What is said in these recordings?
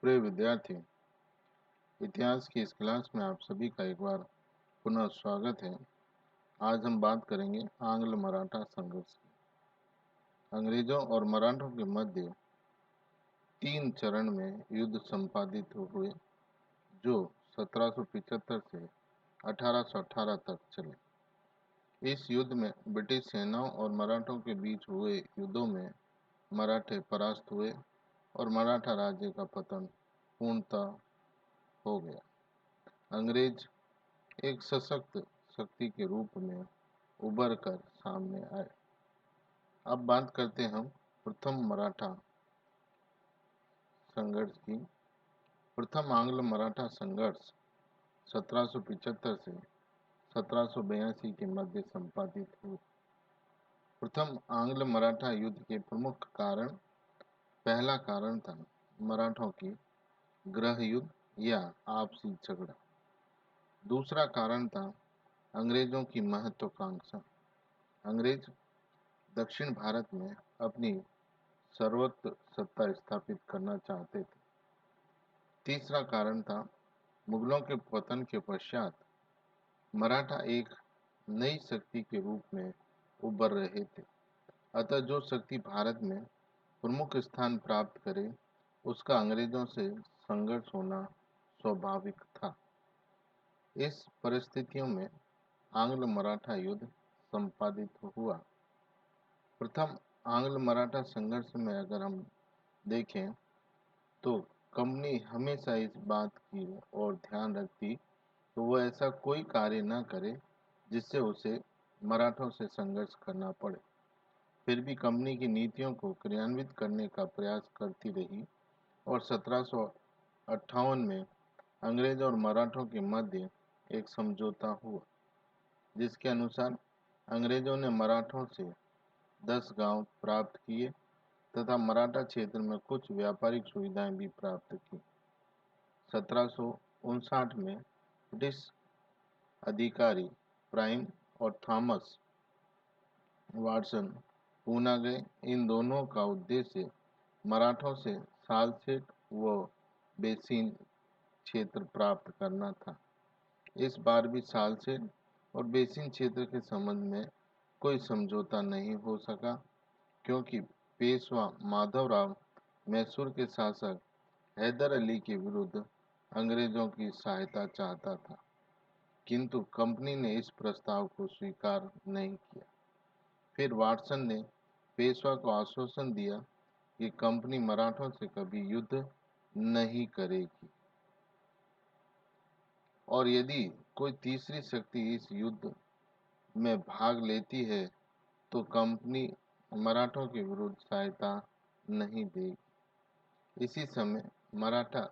प्रिय विद्यार्थी, इतिहास की इस क्लास में आप सभी का एक बार पुनः स्वागत है। आज हम बात करेंगे आंग्ल मराठा संघर्ष की। अंग्रेजों और मराठों के मध्य 3 चरण में युद्ध संपादित हुए, जो 1775 से 1818 तक चले। इस युद्ध में ब्रिटिश सेनाओं और मराठों के बीच हुए युद्धों में मराठे परास्त हुए और मराठा राज्य का पतन पूर्णतः हो गया। अंग्रेज एक सशक्त शक्ति के रूप में उभर कर सामने आए। अब बात करते हम प्रथम मराठा संघर्ष की। प्रथम आंग्ल मराठा संघर्ष 1775 से 1782 के मध्य संपादित हुआ। प्रथम आंग्ल मराठा युद्ध के प्रमुख कारण, पहला कारण था मराठों की गृह युद्ध या आपसी झगड़ा। दूसरा कारण था अंग्रेजों की महत्वाकांक्षा। अंग्रेज दक्षिण भारत में अपनी सर्वत्र सत्ता स्थापित करना चाहते थे। तीसरा कारण था मुगलों के पतन के पश्चात मराठा एक नई शक्ति के रूप में उभर रहे थे। अतः जो शक्ति भारत में प्रमुख स्थान प्राप्त करे, उसका अंग्रेजों से संघर्ष होना स्वाभाविक था। इस परिस्थितियों में आंग्ल मराठा युद्ध संपादित हुआ। प्रथम आंग्ल मराठा संघर्ष में अगर हम देखें तो कंपनी हमेशा इस बात की ओर ध्यान रखती तो वह ऐसा कोई कार्य न करे जिससे उसे मराठों से संघर्ष करना पड़े। फिर भी कंपनी की नीतियों को क्रियान्वित करने का प्रयास करती रही और 1758 में अंग्रेज और मराठों के मध्य एक समझौता हुआ, जिसके अनुसार अंग्रेजों ने मराठों से 10 गांव प्राप्त किए तथा मराठा क्षेत्र में कुछ व्यापारिक सुविधाएं भी प्राप्त की। 1759 में ब्रिटिश अधिकारी प्राइम और थॉमस वाटसन पूना गए। इन दोनों का उद्देश्य मराठों से सालसेट व बेसिन क्षेत्र प्राप्त करना था। इस बार भी सालसेट और बेसिन क्षेत्र के संबंध में कोई समझौता नहीं हो सका, क्योंकि पेशवा माधवराव मैसूर के शासक हैदर अली के विरुद्ध अंग्रेजों की सहायता चाहता था, किंतु कंपनी ने इस प्रस्ताव को स्वीकार नहीं किया। फिर वाटसन ने पेशवा को आश्वासन दिया कि कंपनी मराठों से कभी युद्ध नहीं करेगी और यदि कोई तीसरी शक्ति इस युद्ध में भाग लेती है तो कंपनी मराठों के विरुद्ध सहायता नहीं देगी। इसी समय मराठा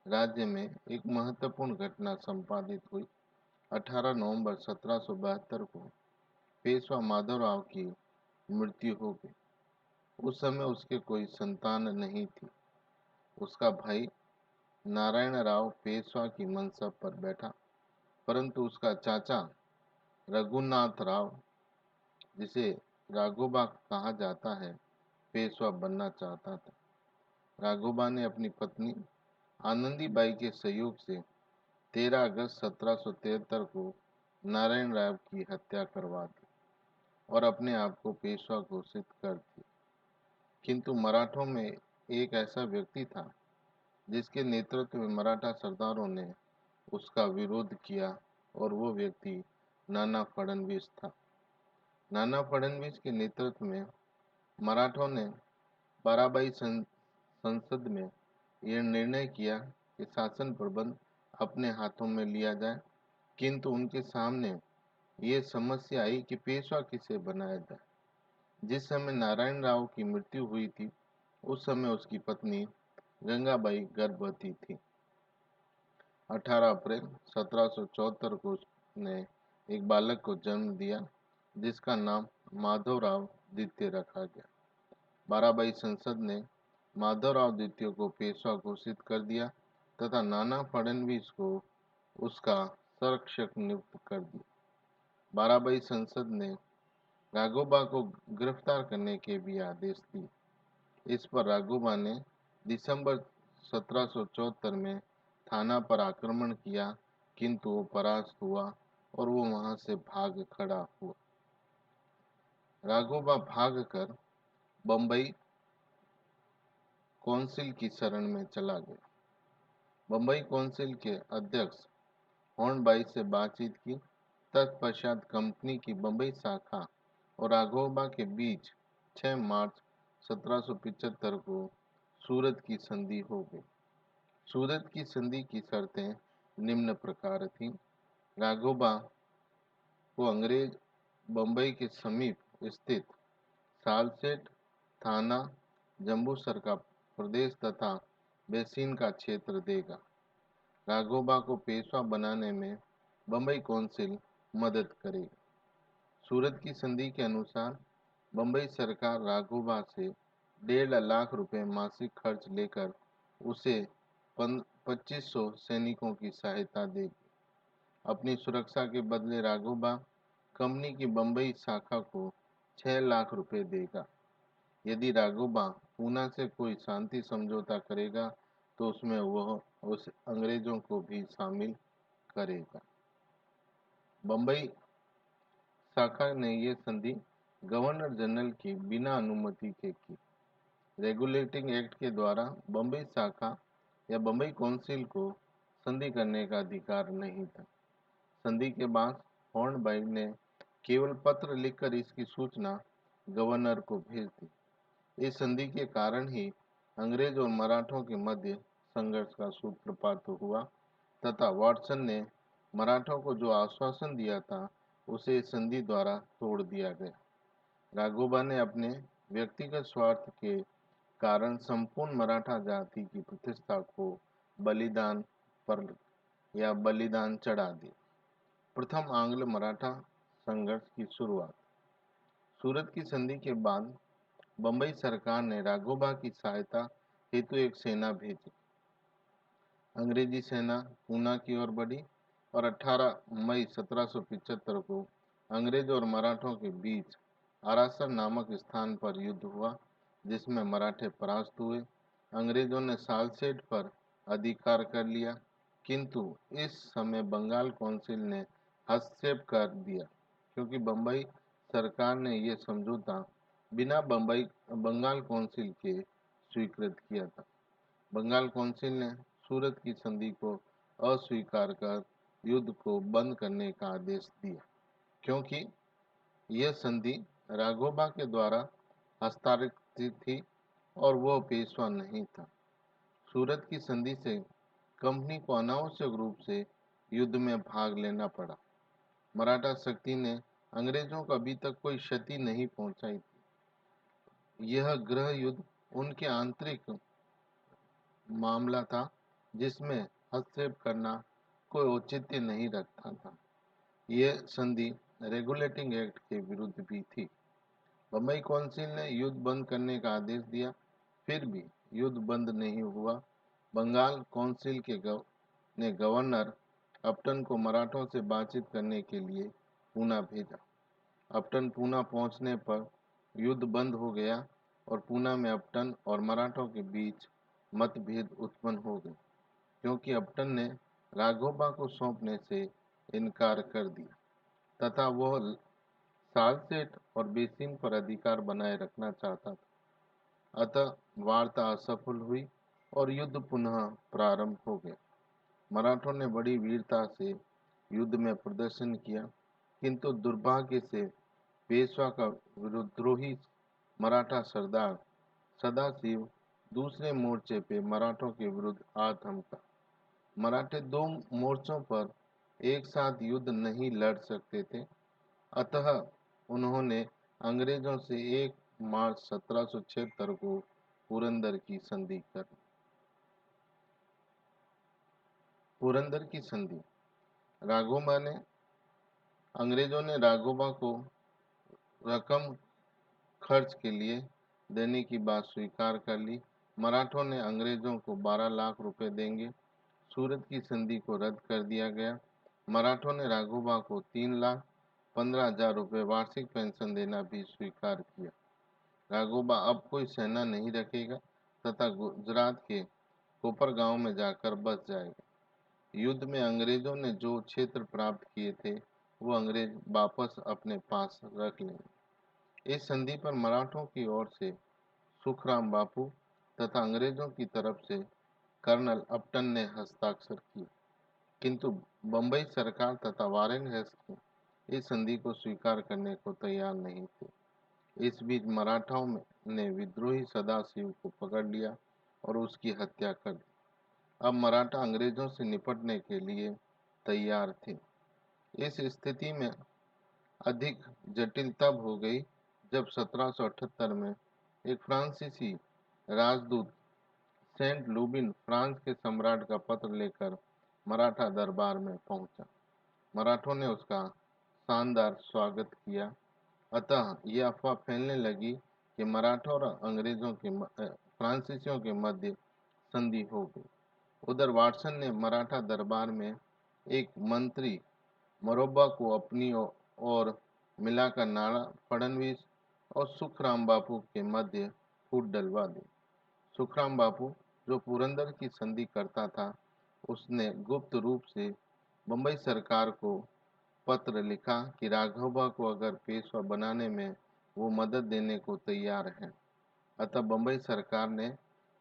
राज्य में एक महत्वपूर्ण घटना संपादित हुई। 18 नवंबर 1772 को पेशवा माधवराव की मृत्यु हो गई। उस समय उसके कोई संतान नहीं थी। उसका भाई नारायण राव पेशवा की मंसब पर बैठा, परंतु उसका चाचा रघुनाथ राव, जिसे राघोबा कहा जाता है, पेशवा बनना चाहता था। राघोबा ने अपनी पत्नी आनंदीबाई के सहयोग से 13 अगस्त 1773 को नारायण राव की हत्या करवा दी और अपने आप को पेशवा घोषित कर दिया। किंतु मराठों में एक ऐसा व्यक्ति था जिसके नेतृत्व में मराठा सरदारों ने उसका विरोध किया और वो व्यक्ति नाना फडणवीस था। नाना फडणवीस के नेतृत्व में मराठों ने बाराबाई संसद में यह निर्णय किया कि शासन प्रबंध अपने हाथों में लिया जाए, किंतु उनके सामने ये समस्या आई कि पेशवा किसे बनाया जाए। जिस समय नारायण राव की मृत्यु हुई थी, उस समय उसकी पत्नी गंगाबाई गर्भवती थी। 18 अप्रैल 1774 को उसने एक बालक को जन्म दिया, जिसका नाम माधवराव द्वितीय रखा गया। बाराबाई संसद ने माधवराव द्वितीय को पेशवा घोषित कर दिया तथा नाना फडणवीस को उसका संरक्षक नियुक्त कर दिया। बाराबाई संसद ने राघोबा को गिरफ्तार करने के भी आदेश दिए। इस पर राघोबा ने दिसंबर 1774 में थाना पर आक्रमण किया, किंतु वो परास्त हुआ और वो वहां से भाग खड़ा हुआ। राघोबा भागकर बंबई कौंसिल की शरण में चला गया। बंबई कौंसिल के अध्यक्ष हॉर्नबाई से बातचीत की। तत्पश्चात कंपनी की बंबई शाखा और राघोबा के बीच 6 मार्च 1775 को सूरत की संधि हो गई। सूरत की संधि की शर्तें निम्न प्रकार थीं। राघोबा को अंग्रेज बंबई के समीप स्थित सालसेट, थाना, जम्बूसर का प्रदेश तथा बेसिन का क्षेत्र देगा। राघोबा को पेशवा बनाने में बंबई कौंसिल मदद करेगी। सूरत की संधि के अनुसार बंबई सरकार राघोबा से 1.5 लाख रुपए मासिक खर्च लेकर उसे 2500 सैनिकों की सहायता देगी। अपनी सुरक्षा के बदले राघोबा कंपनी की बंबई शाखा को 6 लाख रुपए देगा। यदि राघोबा पूना से कोई शांति समझौता करेगा तो उसमें वह उस अंग्रेजों को भी शामिल करेगा। बंबई शाखा ने यह संधि गवर्नर जनरल की बिना अनुमति के की। रेगुलेटिंग एक्ट के द्वारा बंबई शाखा या बंबई कौंसिल को संधि करने का अधिकार नहीं था। संधि के बाद हॉर्नबाई ने केवल पत्र लिखकर इसकी सूचना गवर्नर को भेज दी। इस संधि के कारण ही अंग्रेज और मराठों के मध्य संघर्ष का सूत्रपात हुआ तथा वाटसन ने मराठों को जो आश्वासन दिया था उसे इस संधि द्वारा तोड़ दिया गया। राघोबा ने अपने व्यक्तिगत स्वार्थ के कारण संपूर्ण मराठा जाति की प्रतिष्ठा को बलिदान पर या बलिदान चढ़ा दिया। प्रथम आंग्ल मराठा संघर्ष की शुरुआत। सूरत की संधि के बाद बंबई सरकार ने राघोबा की सहायता हेतु एक सेना भेजी। अंग्रेजी सेना पूना की ओर बढ़ी और 18 मई 1775 को अंग्रेज और मराठों के बीच आरासर नामक स्थान पर युद्ध हुआ, जिसमें मराठे परास्त हुए। अंग्रेजों ने सालसेट पर अधिकार कर लिया, किंतु इस समय बंगाल कौंसिल ने हस्तक्षेप कर दिया, क्योंकि बंबई सरकार ने यह समझौता बिना बंगाल कौंसिल के स्वीकृत किया था। बंगाल कौंसिल ने सूरत की संधि को अस्वीकार कर युद्ध को बंद करने का आदेश दिया, क्योंकि यह संधि राघोबा के द्वारा हस्ताक्षरित थी और वह पेशवा नहीं था। सूरत की संधि से कंपनी को अनावश्यक रूप से युद्ध में भाग लेना पड़ा। मराठा शक्ति ने अंग्रेजों को अभी तक कोई क्षति नहीं पहुंचाई थी। यह गृह युद्ध उनके आंतरिक मामला था, जिसमें हस्तक्षेप करना कोई औचित्य नहीं रखता था। यह संधि रेगुलेटिंग एक्ट के विरुद्ध भी थी। बंबई कौंसिल ने युद्ध बंद करने का आदेश दिया, फिर भी युद्ध बंद नहीं हुआ। बंगाल कौंसिल ने गवर्नर अपटन को मराठों से बातचीत करने के लिए पूना भेजा। अपटन पूना पहुंचने पर युद्ध बंद हो गया और पूना में अपटन और मराठों के बीच मतभेद उत्पन्न हो गए, क्योंकि अपटन ने राघोबा को सौंपने से इनकार कर दिया तथा वह सालसेट और बेसिन पर अधिकार बनाए रखना चाहता था। अतः वार्ता असफल हुई और युद्ध पुनः प्रारंभ हो गया। मराठों ने बड़ी वीरता से युद्ध में प्रदर्शन किया, किंतु दुर्भाग्य से पेशवा का विद्रोही मराठा सरदार सदाशिव दूसरे मोर्चे पे मराठों के विरुद्ध आ थमका। मराठे दो मोर्चों पर एक साथ युद्ध नहीं लड़ सकते थे, अतः उन्होंने अंग्रेजों से 1 मार्च 1776 को पुरंदर की संधि कर। पुरंदर की संधि। राघोबा ने अंग्रेजों ने राघोबा को रकम खर्च के लिए देने की बात स्वीकार कर ली। मराठों ने अंग्रेजों को 12 लाख रुपए देंगे। सूरत की संधि को रद्द कर दिया गया। मराठों ने राघोबा को 3,15,000 रुपए वार्षिक पेंशन देना भी स्वीकार किया। राघोबा अब कोई सेना नहीं रखेगा तथा गुजरात के कोपर गांव में जाकर बस जाएगा। युद्ध में अंग्रेजों ने जो क्षेत्र प्राप्त किए थे वो अंग्रेज वापस अपने पास रख लेंगे। इस संधि पर मराठों की ओर से सुखराम बापू तथा अंग्रेजों की तरफ से कर्नल अपटन ने हस्ताक्षर किए, किंतु बंबई सरकार तथा वारेन हेस्टिंग इस संधि को स्वीकार करने को तैयार नहीं थे। इस बीच मराठाओं ने विद्रोही सदाशिव को पकड़ लिया और उसकी हत्या कर दी। अब मराठा अंग्रेजों से निपटने के लिए तैयार थे। इस स्थिति में अधिक जटिल तब हो गई जब 1778 में एक फ्रांसीसी राजदूत सेंट लुबिन फ्रांस के सम्राट का पत्र लेकर मराठा दरबार में पहुंचा। मराठों ने उसका शानदार स्वागत किया। अतः यह अफवाह फैलने लगी कि मराठों और अंग्रेजों के फ्रांसीसियों के मध्य संधि हो गई। उधर वाटसन ने मराठा दरबार में एक मंत्री मरोब्बा को अपनी ओर मिलाकर नाना फडणवीस और सुखराम बापू के मध्य फूट डलवा दी। सुखराम बापू, जो पुरंदर की संधि करता था, उसने गुप्त रूप से बंबई सरकार को पत्र लिखा कि राघोबा को अगर पेशवा बनाने में वो मदद देने को तैयार हैं। अतः बंबई सरकार ने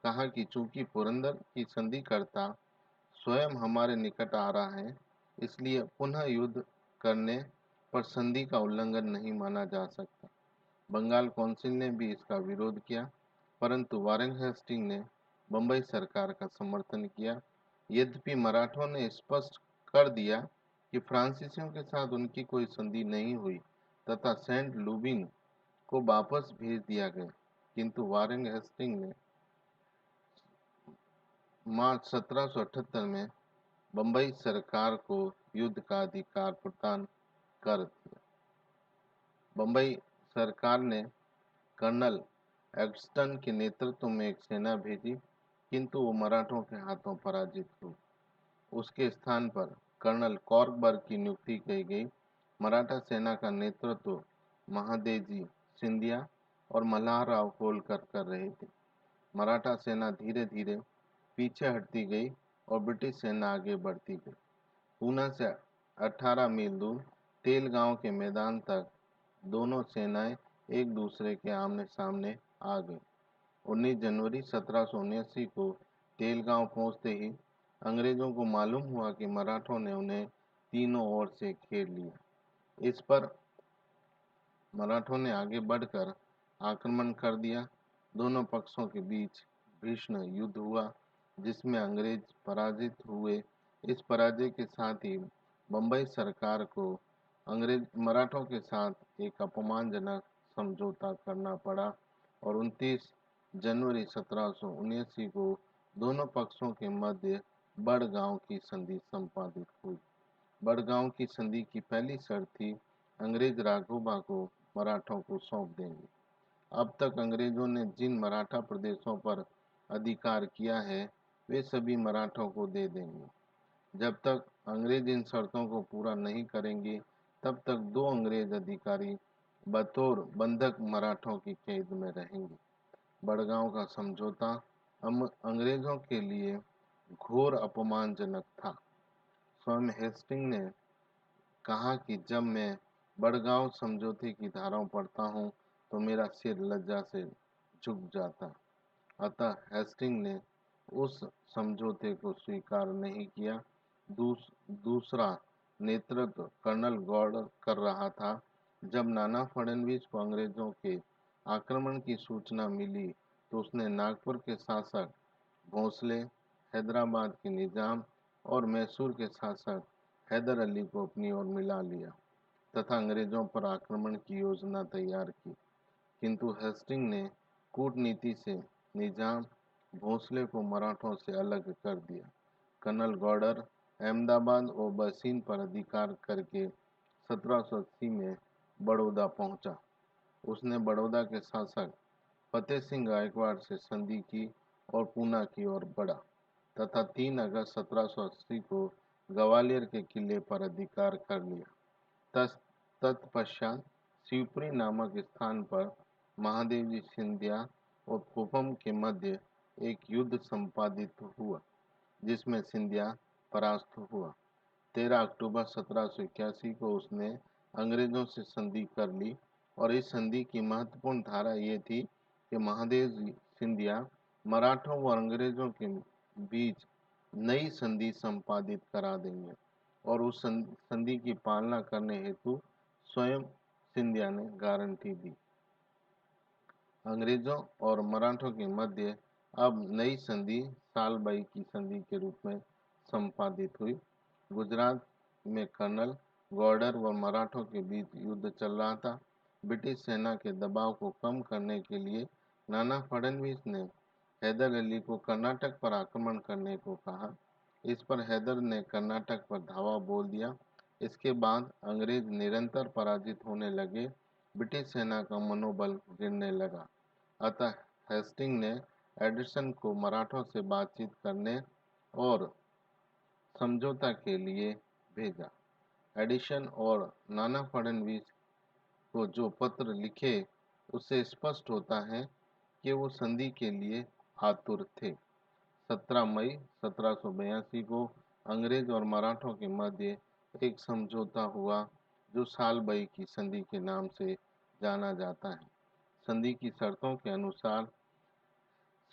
कहा कि चूंकि पुरंदर की संधि करता स्वयं हमारे निकट आ रहा है, इसलिए पुनः युद्ध करने पर संधि का उल्लंघन नहीं माना जा सकता। बंगाल कौंसिल ने भी इसका विरोध किया, परंतु वारेन हेस्टिंग ने बंबई सरकार का समर्थन किया। यद्यपि मराठों ने स्पष्ट कर दिया कि फ्रांसीसियों के साथ उनकी कोई संधि नहीं हुई तथा सेंट लुबिन को वापस भेज दिया गया, किंतु वारेन हेस्टिंग ने मार्च 1778 में बंबई सरकार को युद्ध का अधिकार प्रदान कर दिया। बंबई सरकार ने कर्नल एग्स्टन के नेतृत्व में एक सेना भेजी, किंतु वो मराठों के हाथों पराजित हुई। उसके स्थान पर कर्नल कॉर्कबर्ग की नियुक्ति की गई। मराठा सेना का नेतृत्व महादेजी सिंधिया और मल्हारराव होलकर कर रहे थे। मराठा सेना धीरे धीरे पीछे हटती गई और ब्रिटिश सेना आगे बढ़ती गई। पूना से 18 मील दूर तेल गांव के मैदान तक दोनों सेनाएं एक दूसरे के आमने सामने आ गईं। 19 जनवरी 1779 को तेलगांव पहुंचते ही अंग्रेजों को मालूम हुआ कि मराठों ने उन्हें तीनों ओर से घेर लिया। इस पर मराठों ने आगे बढ़कर आक्रमण कर दिया। दोनों पक्षों के बीच भीषण युद्ध हुआ, जिसमें अंग्रेज पराजित हुए। इस पराजय के साथ ही बंबई सरकार को अंग्रेज मराठों के साथ एक अपमानजनक समझौता करना पड़ा और 29 जनवरी 1779 को दोनों पक्षों के मध्य बड़गांव की संधि संपादित हुई। बड़गांव की संधि की पहली शर्त थी, अंग्रेज राघोबा को मराठों को सौंप देंगे। अब तक अंग्रेजों ने जिन मराठा प्रदेशों पर अधिकार किया है, वे सभी मराठों को दे देंगे। जब तक अंग्रेज इन शर्तों को पूरा नहीं करेंगे, तब तक दो अंग्रेज अधिकारी बतौर बंधक मराठों की कैद में रहेंगे। बड़गांव का समझौता अंग्रेजों के लिए घोर अपमानजनक था। स्वयं हेस्टिंग ने कहा कि जब मैं बड़गांव समझौते की धाराओं पढ़ता हूँ तो मेरा सिर लज्जा से झुक जाता। अतः हेस्टिंग ने उस समझौते को स्वीकार नहीं किया। दूसरा नेतृत्व कर्नल गॉर्ड कर रहा था। जब नाना फडणवीस को अंग्रेजों के आक्रमण की सूचना मिली तो उसने नागपुर के शासक भोंसले, हैदराबाद के निजाम और मैसूर के शासक हैदर अली को अपनी ओर मिला लिया तथा अंग्रेजों पर आक्रमण की योजना तैयार की। किंतु हेस्टिंग ने कूटनीति से निजाम भोंसले को मराठों से अलग कर दिया। कर्नल गॉर्डर अहमदाबाद और बसीन पर अधिकार करके 1780 में बड़ौदा पहुंचा। उसने बड़ौदा के शासक फतेह सिंह गायकवाड़ से संधि की और पूना की ओर बढ़ा तथा 3 अगस्त 1780 को ग्वालियर के किले पर अधिकार कर लिया। तत्पश्चात शिवपुरी नामक स्थान पर महादेवजी सिंधिया और फूफम के मध्य एक युद्ध संपादित हुआ जिसमें सिंधिया परास्त हुआ। 13 अक्टूबर 1781 को उसने अंग्रेजों से संधि कर ली और इस संधि की महत्वपूर्ण धारा ये थी कि महादेव सिंधिया मराठों व अंग्रेजों के बीच नई संधि संपादित करा देंगे और उस संधि की पालना करने हेतु स्वयं सिंधिया ने गारंटी दी। अंग्रेजों और मराठों के मध्य अब नई संधि सालबाई की संधि के रूप में संपादित हुई। गुजरात में कर्नल गॉर्डर व मराठों के बीच युद्ध चल रहा था। ब्रिटिश सेना के दबाव को कम करने के लिए नाना फडणवीस ने हैदर अली को कर्नाटक पर आक्रमण करने को कहा। इस पर हैदर ने कर्नाटक पर धावा बोल दिया। इसके बाद अंग्रेज निरंतर पराजित होने लगे। ब्रिटिश सेना का मनोबल गिरने लगा। अतः हेस्टिंग ने एडिसन को मराठों से बातचीत करने और समझौता के लिए भेजा। एडिसन और नाना फडणवीस को जो पत्र लिखे उससे स्पष्ट होता है कि वो संधि के लिए आतुर थे। 17 मई 1782 को अंग्रेज और मराठों के मध्य एक समझौता हुआ जो सालबाई की संधि के नाम से जाना जाता है। संधि की शर्तों के अनुसार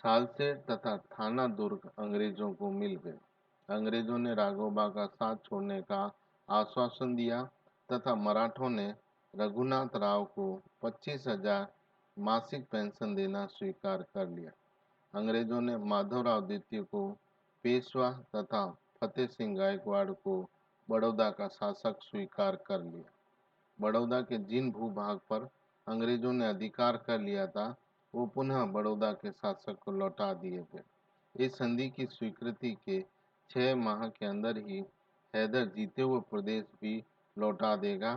सालसेर तथा थाना दुर्ग अंग्रेजों को मिल गए। अंग्रेजों ने राघोबा का साथ छोड़ने का आश्वासन दिया तथा मराठों ने रघुनाथ राव को 25,000 मासिक पेंशन देना स्वीकार कर लिया। अंग्रेजों ने माधवराव द्वितीय को पेशवा तथा फतेह सिंह गायकवाड़ को बड़ौदा का शासक स्वीकार कर लिया। बड़ौदा के जिन भूभाग पर अंग्रेजों ने अधिकार कर लिया था वो पुनः बड़ौदा के शासक को लौटा दिए गए। इस संधि की स्वीकृति के 6 माह के अंदर ही हैदर जीते हुए प्रदेश भी लौटा देगा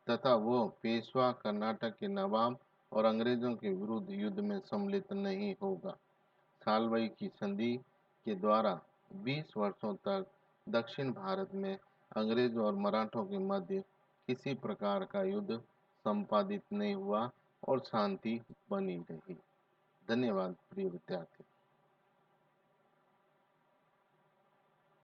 तथा वो पेशवा, कर्नाटक के नवाब और अंग्रेजों के विरुद्ध युद्ध में सम्मिलित नहीं होगा। सालबाई की संधि के द्वारा 20 वर्षों तक दक्षिण भारत में अंग्रेजों और मराठों के मध्य किसी प्रकार का युद्ध संपादित नहीं हुआ और शांति बनी रही। धन्यवाद प्रिय विद्यार्थी।